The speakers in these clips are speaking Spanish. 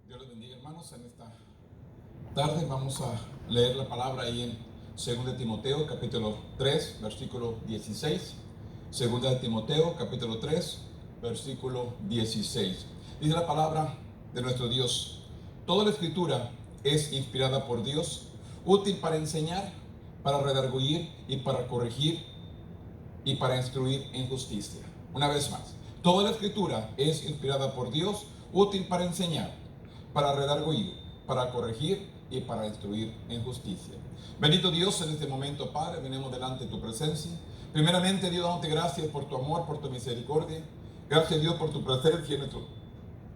Dios les bendiga, hermanos. En esta tarde vamos a leer la palabra ahí en 2 de Timoteo, capítulo 3, versículo 16. 2 de Timoteo, capítulo 3, versículo 16. Dice la palabra de nuestro Dios: toda la escritura es inspirada por Dios, útil para enseñar, para redarguir y para corregir y para instruir en justicia. Una vez más, toda la escritura es inspirada por Dios, útil para enseñar, para redarguir, para corregir y para instruir en justicia. Bendito Dios, en este momento, Padre, venimos delante de tu presencia. Primeramente, Dios, dándote gracias por tu amor, por tu misericordia. Gracias, Dios, por tu presencia en nuestros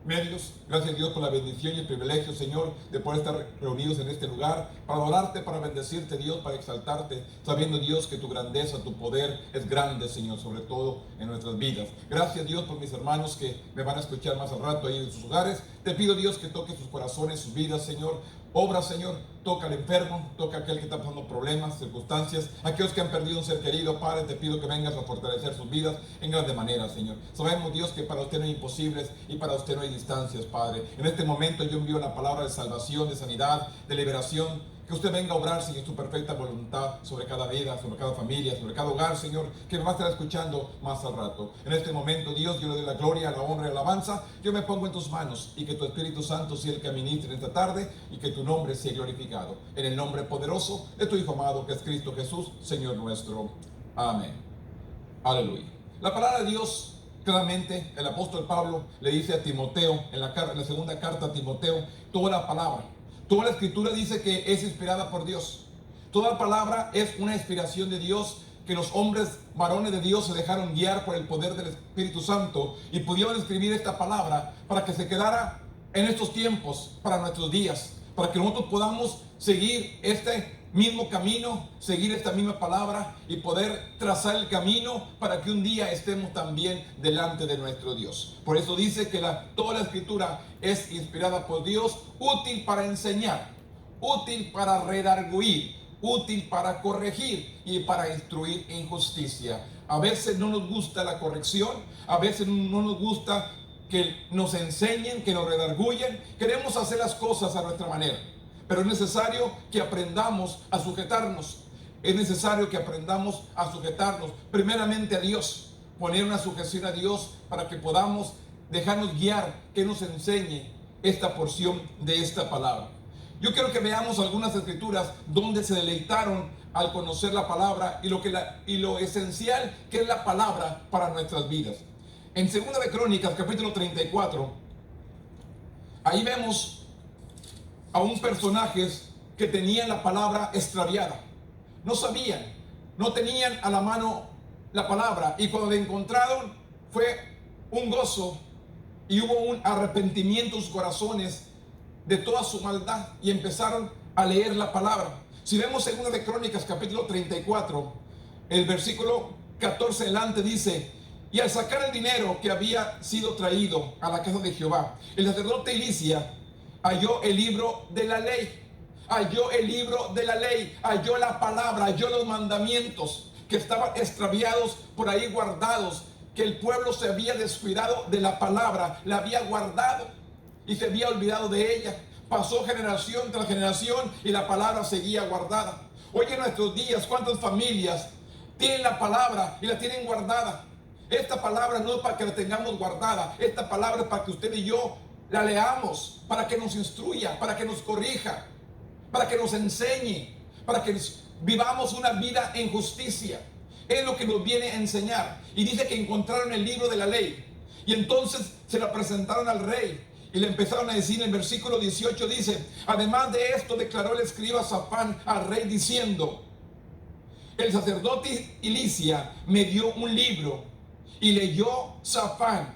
medios. Gracias, Dios, por la bendición y el privilegio, Señor, de poder estar reunidos en este lugar para adorarte, para bendecirte, Dios, para exaltarte, sabiendo, Dios, que tu grandeza, tu poder es grande, Señor, sobre todo en nuestras vidas. Gracias, Dios, por mis hermanos que me van a escuchar más al rato ahí en sus hogares. Te pido, Dios, que toque sus corazones, sus vidas, Señor. Obra, Señor, toca al enfermo, toca a aquel que está pasando problemas, circunstancias, aquellos que han perdido un ser querido. Padre, te pido que vengas a fortalecer sus vidas en grande manera, Señor. Sabemos, Dios, que para usted no hay imposibles y para usted no hay distancias, Padre. En este momento yo envío la palabra de salvación, de sanidad, de liberación. Que usted venga a obrar, Señor, su perfecta voluntad sobre cada vida, sobre cada familia, sobre cada hogar, Señor, que me va a estar escuchando más al rato. En este momento, Dios, yo le doy la gloria, la honra y la alabanza. Yo me pongo en tus manos y que tu Espíritu Santo sea el que ministre en esta tarde y que tu nombre sea glorificado. En el nombre poderoso de tu Hijo amado, que es Cristo Jesús, Señor nuestro. Amén. Aleluya. La palabra de Dios, claramente, el apóstol Pablo le dice a Timoteo, en la segunda carta a Timoteo, toda la palabra. Toda la escritura dice que es inspirada por Dios. Toda la palabra es una inspiración de Dios, que los hombres, varones de Dios, se dejaron guiar por el poder del Espíritu Santo y pudieron escribir esta palabra para que se quedara en estos tiempos, para nuestros días, para que nosotros podamos seguir este mismo camino, seguir esta misma palabra y poder trazar el camino para que un día estemos también delante de nuestro Dios. Por eso dice que toda la escritura es inspirada por Dios, útil para enseñar, útil para redarguir, útil para corregir y para instruir en justicia. A veces no nos gusta la corrección, a veces no nos gusta que nos enseñen, que nos redarguyen. Queremos hacer las cosas a nuestra manera. Pero es necesario que aprendamos a sujetarnos. Es necesario que aprendamos a sujetarnos primeramente a Dios. Poner una sujeción a Dios para que podamos dejarnos guiar, que nos enseñe esta porción de esta palabra. Yo quiero que veamos algunas escrituras donde se deleitaron al conocer la palabra y lo esencial que es la palabra para nuestras vidas. En 2 de Crónicas, capítulo 34, ahí vemos a un personajes que tenían la palabra extraviada. No sabían, no tenían a la mano la palabra, y cuando la encontraron fue un gozo y hubo un arrepentimiento en sus corazones de toda su maldad y empezaron a leer la palabra. Si vemos 2 de Crónicas capítulo 34, el versículo 14 adelante dice: y al sacar el dinero que había sido traído a la casa de Jehová, el sacerdote Hilcía halló el libro de la ley, halló el libro de la ley, halló la palabra, halló los mandamientos que estaban extraviados por ahí guardados, que el pueblo se había descuidado de la palabra, la había guardado y se había olvidado de ella. Pasó generación tras generación y la palabra seguía guardada. Hoy en nuestros días, ¿cuántas familias tienen la palabra y la tienen guardada? Esta palabra no es para que la tengamos guardada, esta palabra es para que usted y yo la leamos, para que nos instruya, para que nos corrija, para que nos enseñe, para que vivamos una vida en justicia. Es lo que nos viene a enseñar. Y dice que encontraron el libro de la ley y entonces se la presentaron al rey y le empezaron a decir. En el versículo 18 dice: además de esto declaró el escriba Safán al rey diciendo: el sacerdote Hilcía me dio un libro. Y leyó Safán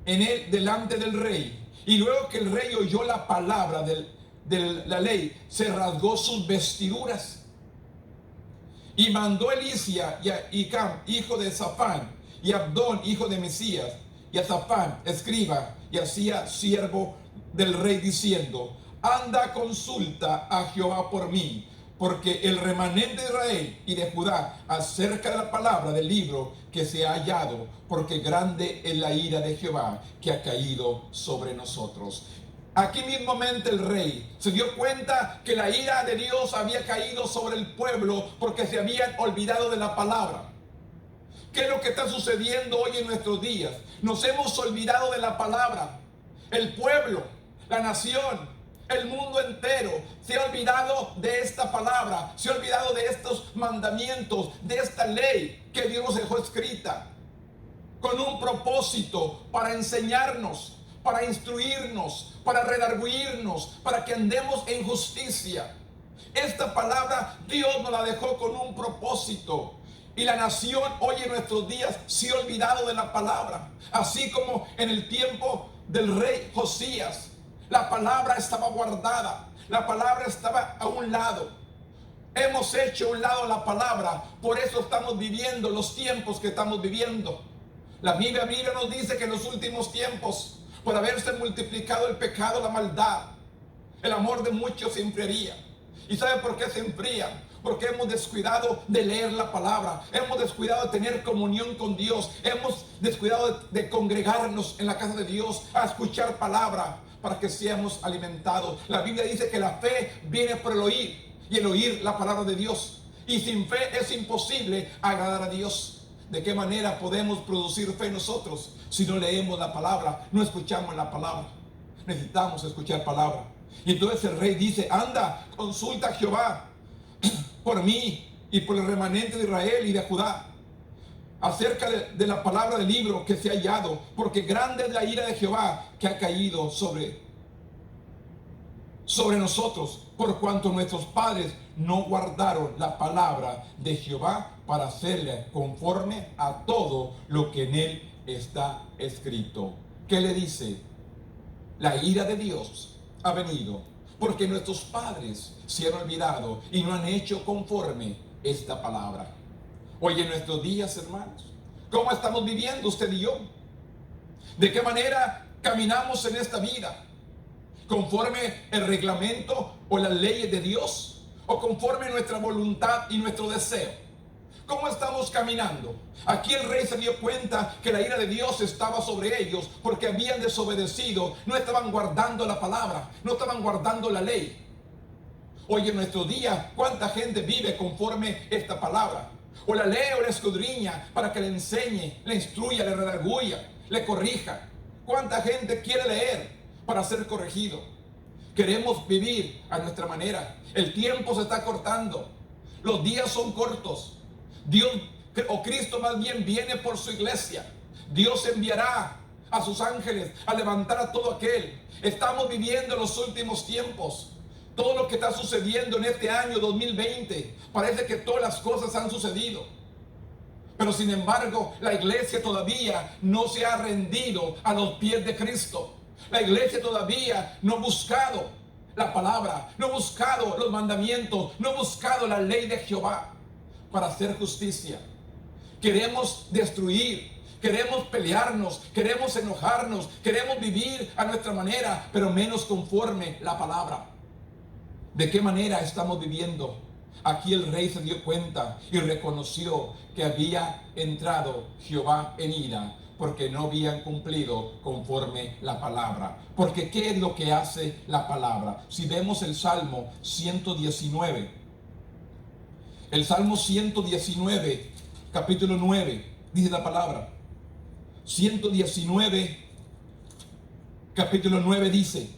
en él delante del rey. Y luego que el rey oyó la palabra de la ley, se rasgó sus vestiduras. Y mandó Hilcía y a Hicam, hijo de Safán, y a Abdón, hijo de Mesías, y a Safán, escriba, y hacía siervo del rey, diciendo: anda, consulta a Jehová por mí, porque el remanente de Israel y de Judá acerca de la palabra del libro que se ha hallado, porque grande es la ira de Jehová que ha caído sobre nosotros. Aquí mismamente el rey se dio cuenta que la ira de Dios había caído sobre el pueblo porque se habían olvidado de la palabra. ¿Qué es lo que está sucediendo hoy en nuestros días? Nos hemos olvidado de la palabra. El pueblo, la nación, el mundo entero se ha olvidado de esta palabra, se ha olvidado de estos mandamientos, de esta ley que Dios nos dejó escrita, con un propósito para enseñarnos, para instruirnos, para redarguirnos, para que andemos en justicia. Esta palabra Dios nos la dejó con un propósito. Y la nación hoy en nuestros días se ha olvidado de la palabra. Así como en el tiempo del rey Josías, la palabra estaba guardada, la palabra estaba a un lado. Hemos hecho a un lado la palabra, por eso estamos viviendo los tiempos que estamos viviendo. La Biblia nos dice que en los últimos tiempos, por haberse multiplicado el pecado, la maldad, el amor de muchos se enfriaría. ¿Y sabe por qué se enfría? Porque hemos descuidado de leer la palabra, hemos descuidado de tener comunión con Dios, hemos descuidado de congregarnos en la casa de Dios a escuchar palabra para que seamos alimentados. La Biblia dice que la fe viene por el oír y el oír la palabra de Dios. Y sin fe es imposible agradar a Dios. ¿De qué manera podemos producir fe nosotros si no leemos la palabra, no escuchamos la palabra? Necesitamos escuchar palabra. Y entonces el rey dice: anda, consulta a Jehová por mí y por el remanente de Israel y de Judá, acerca de la palabra del libro que se ha hallado, porque grande es la ira de Jehová que ha caído sobre nosotros, por cuanto nuestros padres no guardaron la palabra de Jehová para hacerle conforme a todo lo que en él está escrito. ¿Qué le dice? La ira de Dios ha venido porque nuestros padres se han olvidado y no han hecho conforme esta palabra. Hoy en nuestros días, hermanos, ¿cómo estamos viviendo usted y yo? ¿De qué manera caminamos en esta vida? ¿Conforme el reglamento o las leyes de Dios? ¿O conforme nuestra voluntad y nuestro deseo? ¿Cómo estamos caminando? Aquí el rey se dio cuenta que la ira de Dios estaba sobre ellos porque habían desobedecido, no estaban guardando la palabra, no estaban guardando la ley. Hoy en nuestro día, ¿cuánta gente vive conforme esta palabra? O la lee o la escudriña para que le enseñe, le instruya, le redarguya, le corrija. ¿Cuánta gente quiere leer para ser corregido? Queremos vivir a nuestra manera. El tiempo se está cortando. Los días son cortos. Dios o Cristo más bien viene por su iglesia. Dios enviará a sus ángeles a levantar a todo aquel. Estamos viviendo los últimos tiempos. Todo lo que está sucediendo en este año 2020, parece que todas las cosas han sucedido. Pero sin embargo, la iglesia todavía no se ha rendido a los pies de Cristo. La iglesia todavía no ha buscado la palabra, no ha buscado los mandamientos, no ha buscado la ley de Jehová para hacer justicia. Queremos destruir, queremos pelearnos, queremos enojarnos, queremos vivir a nuestra manera, pero menos conforme la palabra. ¿De qué manera estamos viviendo? Aquí el rey se dio cuenta y reconoció que había entrado Jehová en ira porque no habían cumplido conforme la palabra. Porque ¿qué es lo que hace la palabra? Si vemos el Salmo 119, el Salmo 119, capítulo 9, dice la palabra. 119, capítulo 9 dice: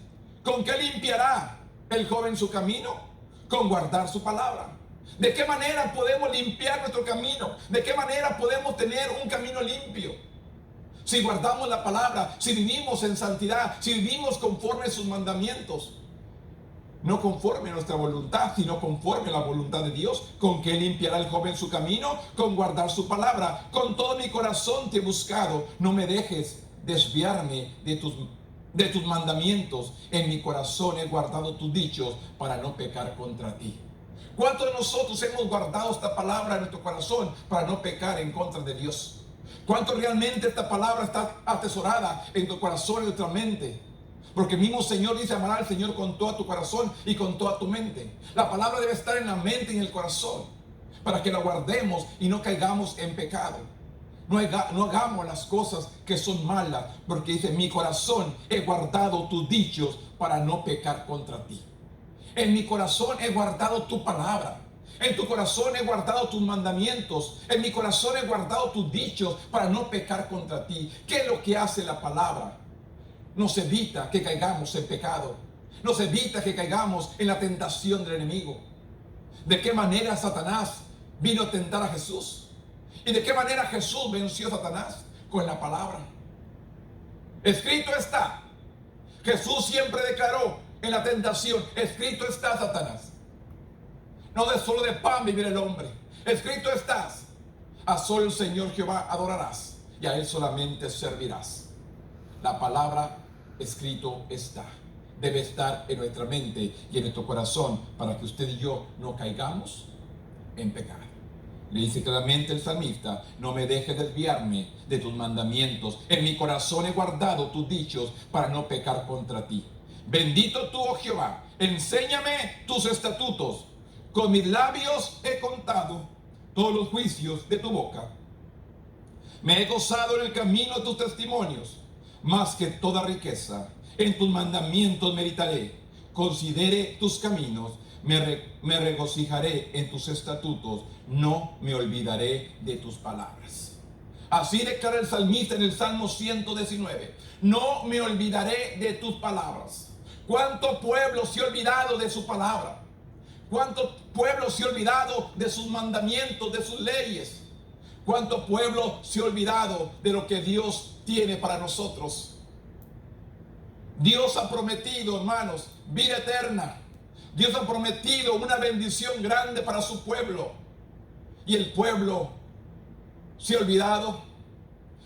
¿con qué limpiará el joven su camino? Con guardar su palabra. ¿De qué manera podemos limpiar nuestro camino? ¿De qué manera podemos tener un camino limpio? Si guardamos la palabra, si vivimos en santidad, si vivimos conforme a sus mandamientos. No conforme a nuestra voluntad, sino conforme a la voluntad de Dios. ¿Con qué limpiará el joven su camino? Con guardar su palabra. Con todo mi corazón te he buscado. No me dejes desviarme de tus mandamientos. En mi corazón he guardado tus dichos para no pecar contra ti. ¿Cuántos de nosotros hemos guardado esta palabra en nuestro corazón para no pecar en contra de Dios? ¿Cuánto realmente esta palabra está atesorada en tu corazón, en nuestra mente? Porque el mismo Señor dice: amará al Señor con todo tu corazón y con toda tu mente. La palabra debe estar en la mente y en el corazón para que la guardemos y no caigamos en pecado. No hagamos las cosas que son malas, porque dice, mi corazón he guardado tus dichos para no pecar contra ti. En mi corazón he guardado tu palabra. En tu corazón he guardado tus mandamientos. En mi corazón he guardado tus dichos para no pecar contra ti. ¿Qué es lo que hace la palabra? Nos evita que caigamos en pecado. Nos evita que caigamos en la tentación del enemigo. ¿De qué manera Satanás vino a tentar a Jesús? ¿Y de qué manera Jesús venció a Satanás? Con la palabra. Escrito está. Jesús siempre declaró en la tentación, escrito está, Satanás. No de solo de pan vivir el hombre. Escrito estás. A solo el Señor Jehová adorarás y a Él solamente servirás. La palabra escrito está. Debe estar en nuestra mente y en nuestro corazón para que usted y yo no caigamos en pecado. Le dice claramente el salmista, no me dejes desviarme de tus mandamientos. En mi corazón he guardado tus dichos para no pecar contra ti. Bendito tú, oh Jehová, enséñame tus estatutos. Con mis labios he contado todos los juicios de tu boca. Me he gozado en el camino de tus testimonios, más que toda riqueza. En tus mandamientos meditaré. Considere tus caminos. Me regocijaré en tus estatutos. No me olvidaré de tus palabras. Así declara el salmista en el Salmo 119. No me olvidaré de tus palabras. ¿Cuánto pueblo se ha olvidado de su palabra? ¿Cuánto pueblo se ha olvidado de sus mandamientos, de sus leyes? ¿Cuánto pueblo se ha olvidado de lo que Dios tiene para nosotros? Dios ha prometido, hermanos, vida eterna. Dios ha prometido una bendición grande para su pueblo. Y el pueblo se ha olvidado.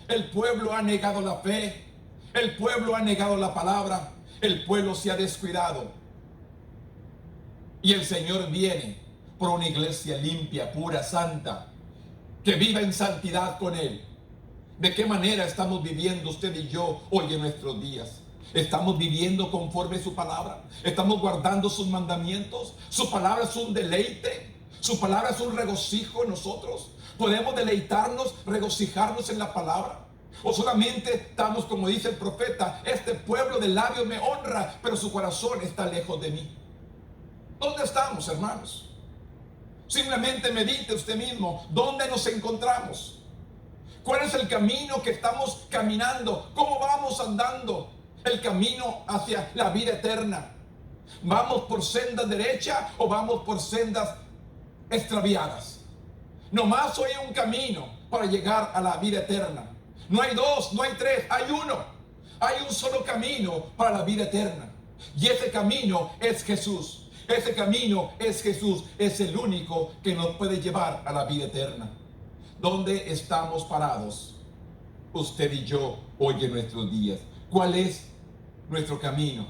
El pueblo ha negado la fe. El pueblo ha negado la palabra. El pueblo se ha descuidado. Y el Señor viene por una iglesia limpia, pura, santa, que viva en santidad con Él. ¿De qué manera estamos viviendo usted y yo hoy en nuestros días? ¿Estamos viviendo conforme a su palabra? ¿Estamos guardando sus mandamientos? ¿Su palabra es un deleite? ¿Su palabra es un regocijo en nosotros? ¿Podemos deleitarnos, regocijarnos en la palabra? ¿O solamente estamos, como dice el profeta, este pueblo de labios me honra, pero su corazón está lejos de mí? ¿Dónde estamos, hermanos? Simplemente medite usted mismo. ¿Dónde nos encontramos? ¿Cuál es el camino que estamos caminando? ¿Cómo vamos andando el camino hacia la vida eterna? ¿Vamos por sendas derechas o vamos por sendas extraviadas? Nomás hay un camino para llegar a la vida eterna. No hay dos, no hay tres, hay uno. Hay un solo camino para la vida eterna. Y ese camino es Jesús. Ese camino es Jesús. Es el único que nos puede llevar a la vida eterna. ¿Dónde estamos parados? Usted y yo hoy en nuestros días. ¿Cuál es nuestro camino?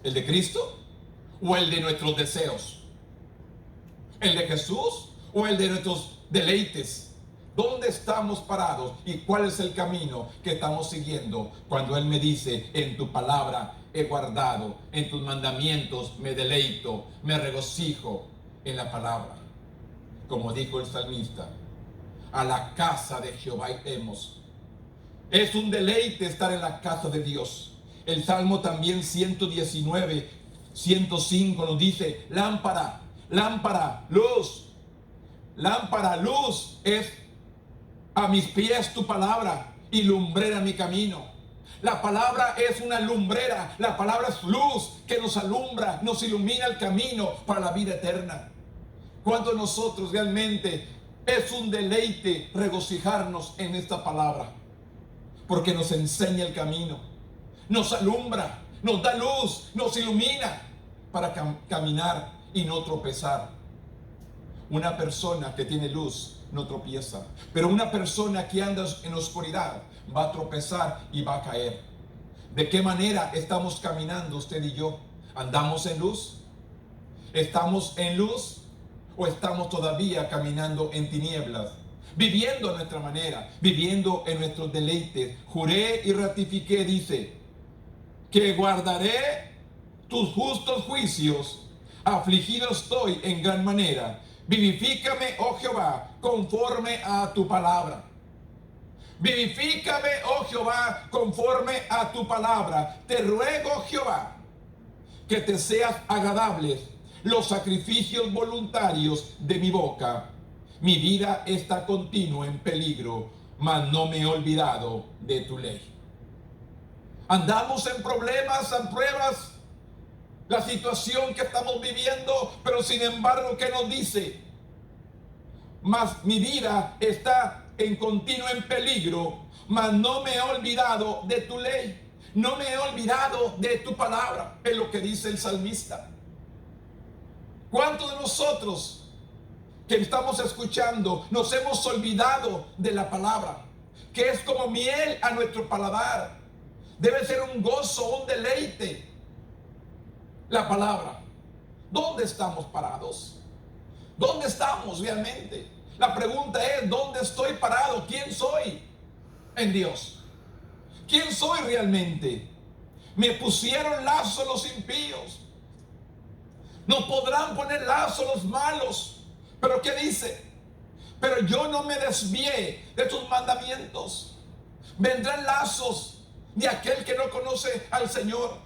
¿El de Cristo o el de nuestros deseos? ¿El de Jesús o el de nuestros deleites? ¿Dónde estamos parados y cuál es el camino que estamos siguiendo? Cuando Él me dice, en tu palabra he guardado, en tus mandamientos me deleito, me regocijo en la palabra. Como dijo el salmista, a la casa de Jehová iremos. Es un deleite estar en la casa de Dios. El Salmo también 119, 105 nos dice, lámpara, lámpara, luz. Lámpara, luz es a mis pies tu palabra y lumbrera mi camino. La palabra es una lumbrera. La palabra es luz que nos alumbra, nos ilumina el camino para la vida eterna. ¿Cuántos de nosotros realmente es un deleite regocijarnos en esta palabra? Porque nos enseña el camino, nos alumbra, nos da luz, nos ilumina para caminar y no tropezar. Una persona que tiene luz no tropieza, pero una persona que anda en oscuridad va a tropezar y va a caer. ¿De qué manera estamos caminando usted y yo? ¿Andamos en luz? ¿Estamos en luz o estamos todavía caminando en tinieblas? Viviendo a nuestra manera, viviendo en nuestros deleites. Juré y ratifiqué, dice, que guardaré tus justos juicios. Afligido estoy en gran manera. Vivifícame, oh Jehová, conforme a tu palabra. Vivifícame, oh Jehová, conforme a tu palabra. Te ruego, Jehová, que te seas agradables los sacrificios voluntarios de mi boca. Mi vida está continua en peligro, mas no me he olvidado de tu ley. Andamos en problemas, en pruebas, la situación que estamos viviendo, pero sin embargo, ¿qué nos dice? Mas mi vida está en continuo en peligro, mas no me he olvidado de tu ley. No me he olvidado de tu palabra, es lo que dice el salmista. ¿Cuántos de nosotros que estamos escuchando nos hemos olvidado de la palabra? Que es como miel a nuestro paladar. Debe ser un gozo, un deleite. La palabra. ¿Dónde estamos parados? ¿Dónde estamos realmente? La pregunta es, ¿dónde estoy parado? ¿Quién soy en Dios? ¿Quién soy realmente? Me pusieron lazo los impíos. Nos podrán poner lazo los malos. Pero ¿qué dice? Pero yo no me desvié de tus mandamientos. Vendrán lazos de aquel que no conoce al Señor.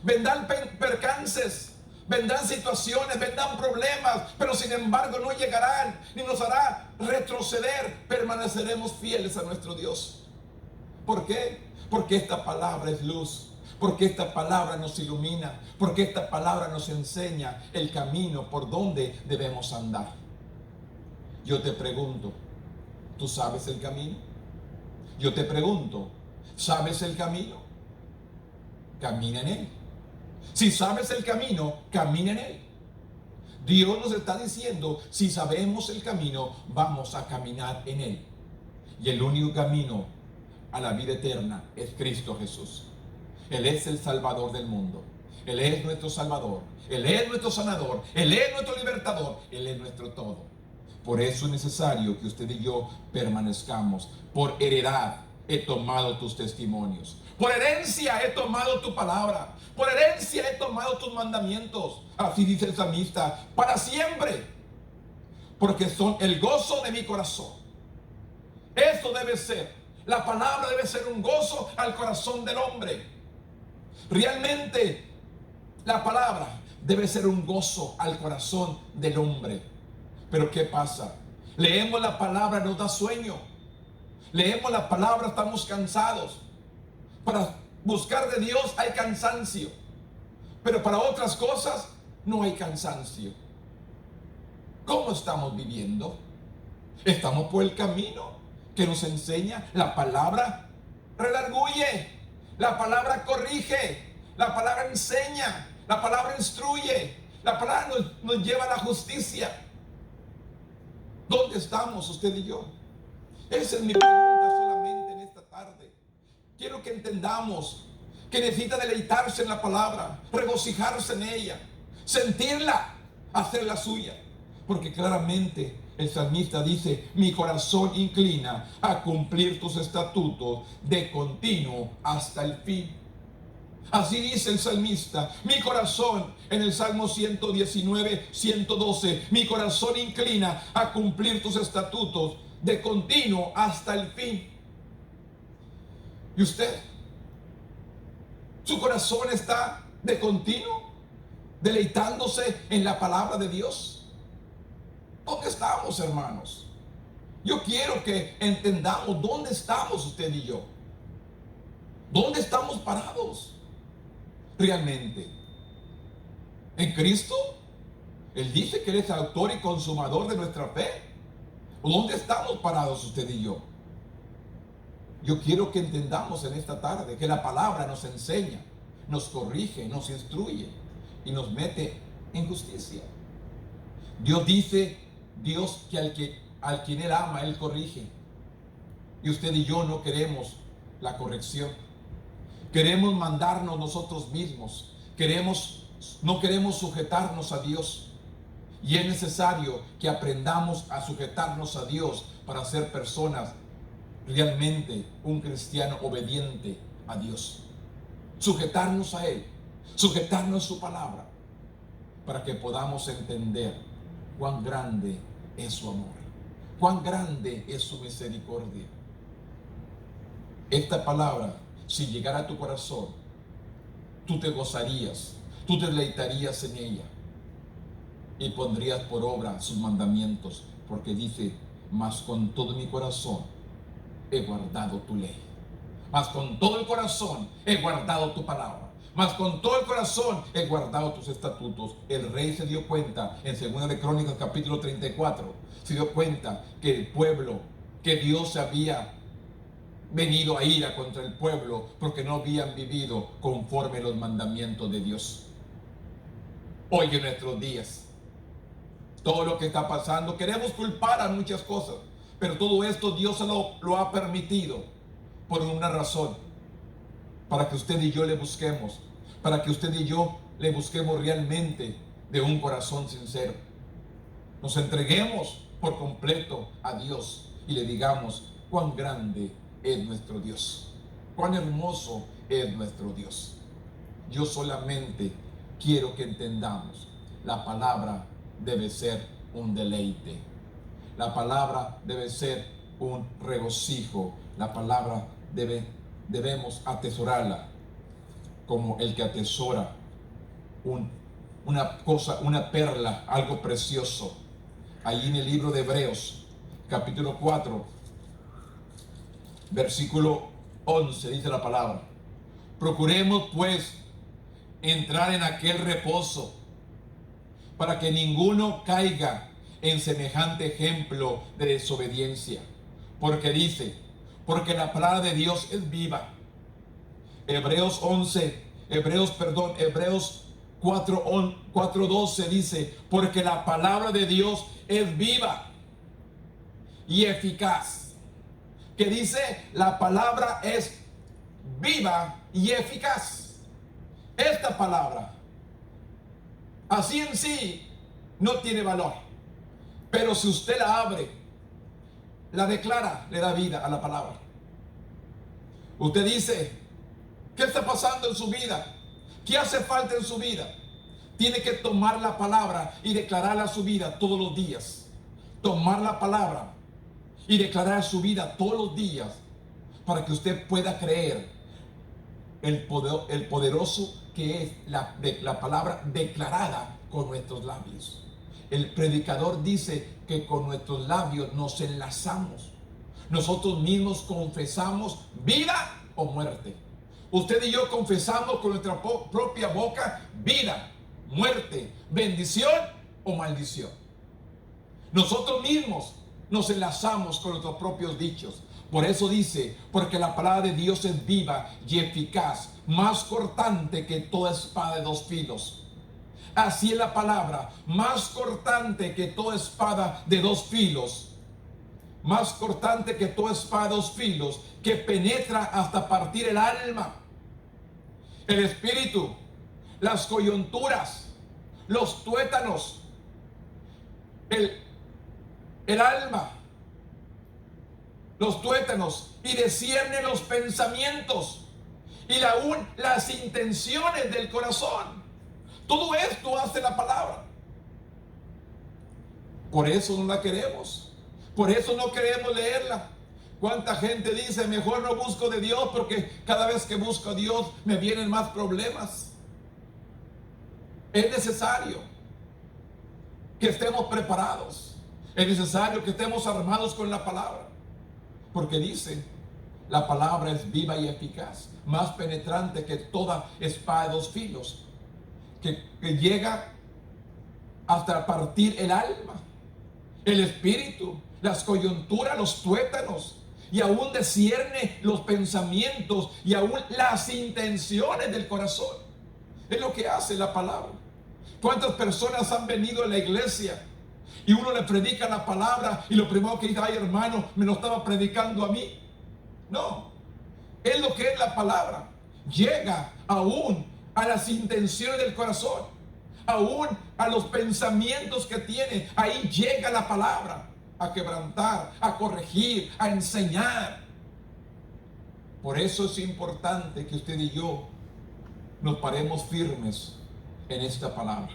Vendrán percances. Vendrán situaciones, vendrán problemas, pero sin embargo no llegarán ni nos hará retroceder. Permaneceremos fieles a nuestro Dios. ¿Por qué? Porque esta palabra es luz, porque esta palabra nos ilumina, porque esta palabra nos enseña el camino por donde debemos andar. Yo te pregunto, ¿tú sabes el camino? Yo te pregunto, ¿sabes el camino? Camina en él. Si sabes el camino, camina en él. Dios nos está diciendo, si sabemos el camino, vamos a caminar en él. Y el único camino a la vida eterna es Cristo Jesús. Él es el Salvador del mundo. Él es nuestro Salvador. Él es nuestro sanador. Él es nuestro libertador. Él es nuestro todo. Por eso es necesario que usted y yo permanezcamos. Por heredad he tomado tus testimonios. Por herencia he tomado tu palabra. Por herencia he tomado tus mandamientos. Así dice el salmista, para siempre. Porque son el gozo de mi corazón. Eso debe ser. La palabra debe ser un gozo al corazón del hombre. Realmente la palabra debe ser un gozo al corazón del hombre. Pero ¿qué pasa? Leemos la palabra, nos da sueño. Leemos la palabra, estamos cansados. Para buscar de Dios hay cansancio, pero para otras cosas no hay cansancio. ¿Cómo estamos viviendo? ¿Estamos por el camino que nos enseña? La palabra redarguye, la palabra corrige, la palabra enseña, la palabra instruye, la palabra nos lleva a la justicia. ¿Dónde estamos usted y yo? Esa es mi pregunta solamente en esta tarde. Quiero que entendamos que necesita deleitarse en la palabra, regocijarse en ella, sentirla, hacerla suya. Porque claramente el salmista dice, mi corazón inclina a cumplir tus estatutos de continuo hasta el fin. Así dice el salmista, mi corazón, en el Salmo 119, 112, mi corazón inclina a cumplir tus estatutos de continuo hasta el fin. ¿Y usted? ¿Su corazón está de continuo deleitándose en la palabra de Dios? ¿Dónde estamos, hermanos? Yo quiero que entendamos dónde estamos usted y yo. ¿Dónde estamos parados realmente? ¿En Cristo? Él dice que Él es el autor y consumador de nuestra fe. ¿Dónde estamos parados usted y yo? Yo quiero que entendamos en esta tarde que la palabra nos enseña, nos corrige, nos instruye y nos mete en justicia. Dios dice, Dios que al quien Él ama, Él corrige. Y usted y yo no queremos la corrección. Queremos mandarnos nosotros mismos. No queremos sujetarnos a Dios. Y es necesario que aprendamos a sujetarnos a Dios para ser personas realmente un cristiano obediente a Dios. Sujetarnos a Él, sujetarnos a su palabra, para que podamos entender cuán grande es su amor, cuán grande es su misericordia. Esta palabra, si llegara a tu corazón, tú te gozarías, tú te deleitarías en ella y pondrías por obra sus mandamientos, porque dice: mas con todo mi corazón he guardado tu ley. Mas con todo el corazón he guardado tu palabra. Mas con todo el corazón he guardado tus estatutos. El rey se dio cuenta en 2 de Crónicas capítulo 34. Se dio cuenta que el pueblo, que Dios había venido a ira contra el pueblo porque no habían vivido conforme los mandamientos de Dios. Hoy en nuestros días, todo lo que está pasando, queremos culpar a muchas cosas, pero todo esto Dios lo ha permitido por una razón: para que usted y yo le busquemos, para que usted y yo le busquemos realmente de un corazón sincero. Nos entreguemos por completo a Dios y le digamos cuán grande es nuestro Dios, cuán hermoso es nuestro Dios. Yo solamente quiero que entendamos: la palabra debe ser un deleite, la palabra debe ser un regocijo, la palabra debemos atesorarla como el que atesora una cosa, una perla, algo precioso. Ahí en el libro de Hebreos capítulo 4 versículo 11 dice la palabra: procuremos pues entrar en aquel reposo, para que ninguno caiga en semejante ejemplo de desobediencia. Porque dice: porque la palabra de Dios es viva. Hebreos 4:12 dice: porque la palabra de Dios es viva y eficaz. Que dice: la palabra es viva y eficaz. Esta palabra así en sí no tiene valor, pero si usted la abre, la declara, le da vida a la palabra. Usted dice: ¿qué está pasando en su vida? ¿Qué hace falta en su vida? Tiene que tomar la palabra y declararla a su vida todos los días. Tomar la palabra y declarar su vida todos los días, para que usted pueda creer el poderoso que es la palabra declarada con nuestros labios. El predicador dice que con nuestros labios nos enlazamos. Nosotros mismos confesamos vida o muerte. Usted y yo confesamos con nuestra propia boca vida, muerte, bendición o maldición. Nosotros mismos nos enlazamos con nuestros propios dichos. Por eso dice: porque la palabra de Dios es viva y eficaz, más cortante que toda espada de dos filos. Así es la palabra, más cortante que toda espada de dos filos. Más cortante que toda espada de dos filos, que penetra hasta partir el alma, el espíritu, las coyunturas, los tuétanos, el alma, los tuétanos, y discierne los pensamientos y aún las intenciones del corazón. Todo esto hace la palabra. Por eso no la queremos, por eso no queremos leerla. ¿Cuánta gente dice: mejor no busco de Dios, porque cada vez que busco a Dios me vienen más problemas? Es necesario que estemos preparados, es necesario que estemos armados con la palabra, porque dice: la palabra es viva y eficaz, más penetrante que toda espada de dos filos, que llega hasta partir el alma, el espíritu, las coyunturas, los tuétanos, y aún discierne los pensamientos y aún las intenciones del corazón. Es lo que hace la palabra. ¿Cuántas personas han venido a la iglesia y uno le predica la palabra y lo primero que dice: ay, hermano, me lo estaba predicando a mí? No, es lo que es la palabra. Llega aún a las intenciones del corazón, aún a los pensamientos que tiene. Ahí llega la palabra a quebrantar, a corregir, a enseñar. Por eso es importante que usted y yo nos paremos firmes en esta palabra.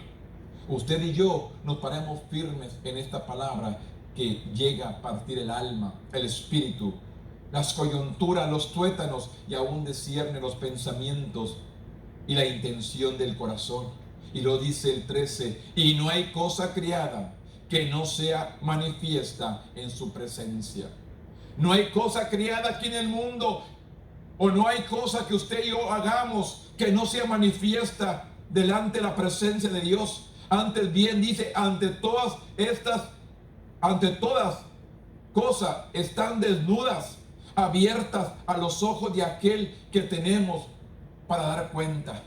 Usted y yo nos paremos firmes en esta palabra que llega a partir el alma, el espíritu las coyunturas, los tuétanos, y aún discierne los pensamientos y la intención del corazón. Y lo dice el 13, y no hay cosa criada que no sea manifiesta en su presencia. No hay cosa criada aquí en el mundo, o no hay cosa que usted y yo hagamos que no sea manifiesta delante de la presencia de Dios. Antes bien dice, ante todas cosas están desnudas, abiertas a los ojos de aquel que tenemos para dar cuenta,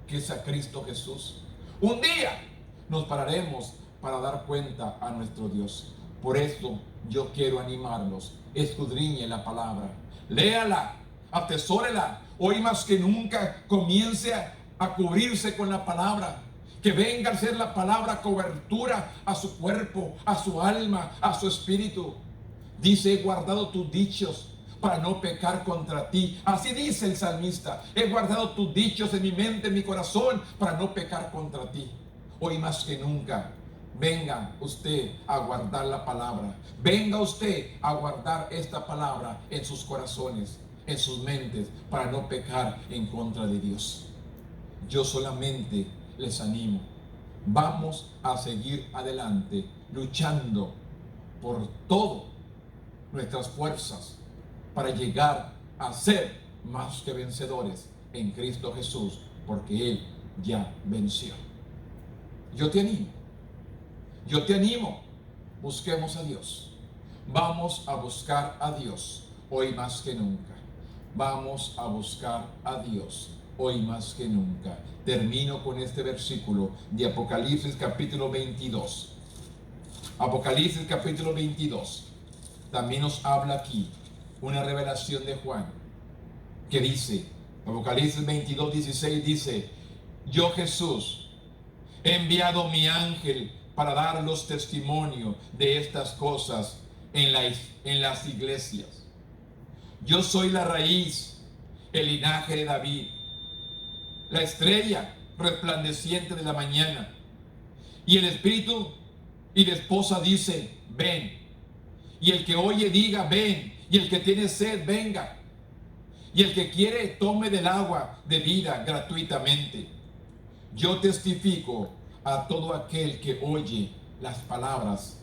que es a Cristo Jesús. Un día nos pararemos para dar cuenta a nuestro Dios. Por eso yo quiero animarlos. Escudriñe la palabra, léala, atesórela. Hoy más que nunca comience a cubrirse con la palabra. Que venga a ser la palabra cobertura a su cuerpo, a su alma, a su espíritu. Dice, he guardado tus dichos para no pecar contra ti. Así dice el salmista, he guardado tus dichos en mi mente, en mi corazón, para no pecar contra ti. Hoy más que nunca, venga usted a guardar la palabra. Venga usted a guardar esta palabra en sus corazones, en sus mentes, para no pecar en contra de Dios. Yo solamente les animo. Vamos a seguir adelante, luchando por todo nuestras fuerzas para llegar a ser más que vencedores en Cristo Jesús, porque Él ya venció. Yo te animo, busquemos a Dios. Vamos a buscar a Dios hoy más que nunca. Vamos a buscar a Dios hoy más que nunca. Termino con este versículo de Apocalipsis capítulo 22. Apocalipsis capítulo 22. También nos habla aquí una revelación de Juan que dice, Apocalipsis 22, 16 dice, yo Jesús he enviado mi ángel para dar los testimonios de estas cosas en las iglesias. Yo soy la raíz, el linaje de David, la estrella resplandeciente de la mañana. Y el espíritu y la esposa dice, ven. Y el que oye diga, ven. Y el que tiene sed, venga. Y el que quiere, tome del agua de vida gratuitamente. Yo testifico a todo aquel que oye las palabras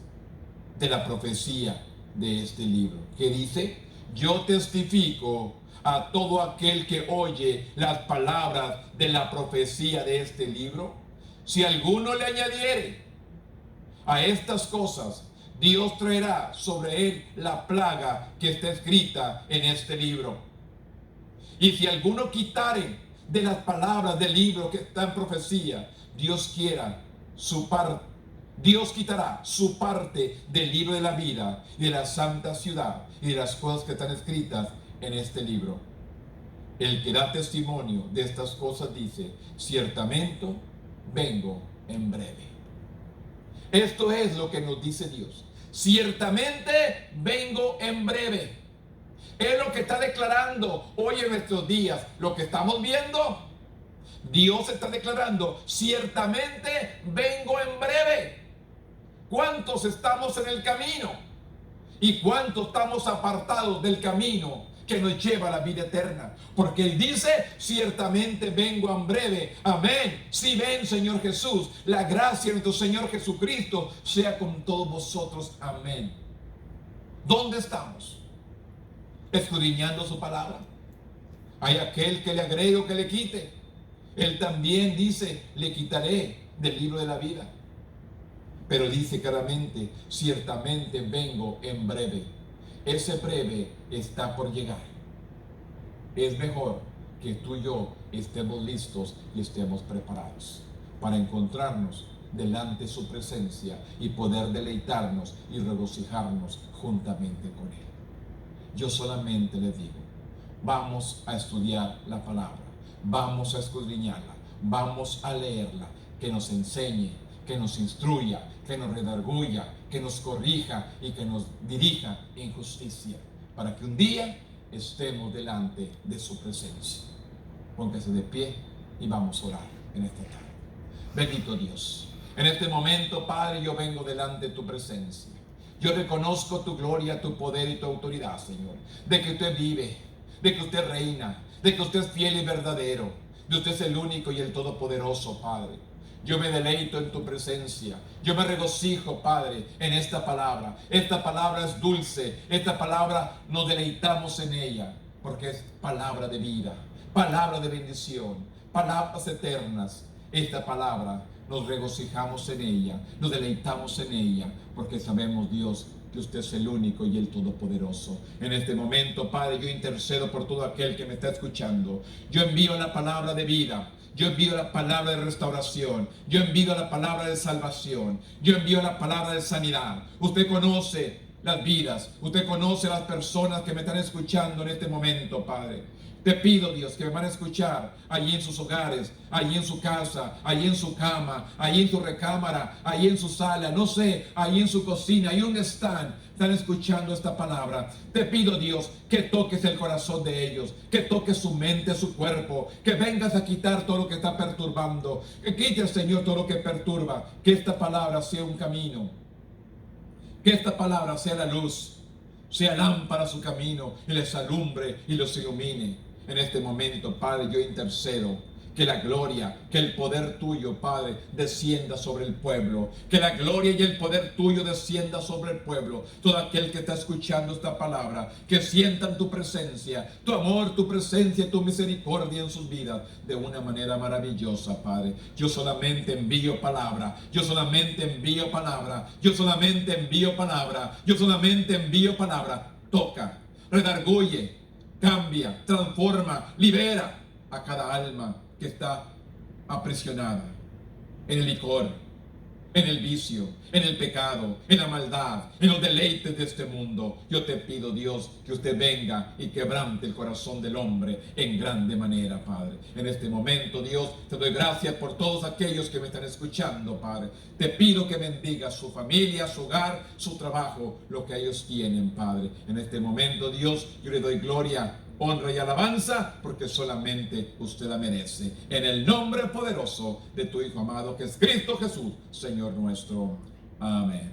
de la profecía de este libro. ¿Qué dice? Yo testifico a todo aquel que oye las palabras de la profecía de este libro. Si alguno le añadiere a estas cosas, Dios traerá sobre él la plaga que está escrita en este libro. Y si alguno quitare de las palabras del libro que está en profecía, Dios quitará su parte del libro de la vida y de la santa ciudad y de las cosas que están escritas en este libro. El que da testimonio de estas cosas dice, ciertamente vengo en breve. Esto es lo que nos dice Dios. Ciertamente vengo en breve. Es lo que está declarando hoy en nuestros días. Lo que estamos viendo, Dios está declarando, ciertamente vengo en breve. ¿Cuántos estamos en el camino? ¿Y cuántos estamos apartados del camino que nos lleva a la vida eterna? Porque Él dice, ciertamente vengo en breve. Amén. Si ven, Señor Jesús, la gracia de nuestro Señor Jesucristo sea con todos vosotros. Amén. ¿Dónde estamos? Escudriñando su palabra. Hay aquel que le agregue o que le quite. Él también dice, le quitaré del libro de la vida. Pero dice claramente, ciertamente vengo en breve. Ese breve está por llegar. Es mejor que tú y yo estemos listos y estemos preparados para encontrarnos delante de su presencia y poder deleitarnos y regocijarnos juntamente con Él. Yo solamente les digo, vamos a estudiar la palabra, vamos a escudriñarla, vamos a leerla, que nos enseñe, que nos instruya, que nos redarguya, que nos corrija y que nos dirija en justicia, para que un día estemos delante de su presencia. Póngase de pie y vamos a orar en esta tarde. Bendito Dios, en este momento, Padre, yo vengo delante de tu presencia. Yo reconozco tu gloria, tu poder y tu autoridad, Señor. De que usted vive, de que usted reina, de que usted es fiel y verdadero. De usted es el único y el todopoderoso, Padre. Yo me deleito en tu presencia. Yo me regocijo, Padre, en esta palabra. Esta palabra es dulce. Esta palabra nos deleitamos en ella. Porque es palabra de vida, palabra de bendición, palabras eternas. Esta palabra nos regocijamos en ella, nos deleitamos en ella. Porque sabemos, Dios, que usted es el único y el todopoderoso. En este momento, Padre, yo intercedo por todo aquel que me está escuchando. Yo envío la palabra de vida. Yo envío la palabra de restauración. Yo envío la palabra de salvación. Yo envío la palabra de sanidad. Usted conoce las vidas. Usted conoce las personas que me están escuchando en este momento, Padre. Te pido, Dios, que me van a escuchar allí en sus hogares, allí en su casa, allí en su cama, allí en su recámara, allí en su sala, no sé, allí en su cocina, ahí donde están escuchando esta palabra. Te pido, Dios, que toques el corazón de ellos, que toques su mente, su cuerpo, que vengas a quitar todo lo que está perturbando, que quites, Señor, todo lo que perturba, que esta palabra sea un camino, que esta palabra sea la luz, sea lámpara a su camino y les alumbre y los ilumine. En este momento, Padre, yo intercedo que la gloria, que el poder tuyo, Padre, descienda sobre el pueblo. Que la gloria y el poder tuyo descienda sobre el pueblo. Todo aquel que está escuchando esta palabra, que sientan tu presencia, tu amor, tu presencia, tu misericordia en sus vidas de una manera maravillosa, Padre. Yo solamente envío palabra. Yo solamente envío palabra. Yo solamente envío palabra. Yo solamente envío palabra. Toca, redarguye, cambia, transforma, libera a cada alma que está aprisionada en el licor, en el vicio, en el pecado, en la maldad, en los deleites de este mundo. Yo te pido, Dios, que usted venga y quebrante el corazón del hombre en grande manera, Padre. En este momento, Dios, te doy gracias por todos aquellos que me están escuchando, Padre. Te pido que bendiga su familia, su hogar, su trabajo, lo que ellos tienen, Padre. En este momento, Dios, yo le doy gloria, honra y alabanza, porque solamente usted la merece. En el nombre poderoso de tu Hijo amado, que es Cristo Jesús, Señor nuestro. Amén.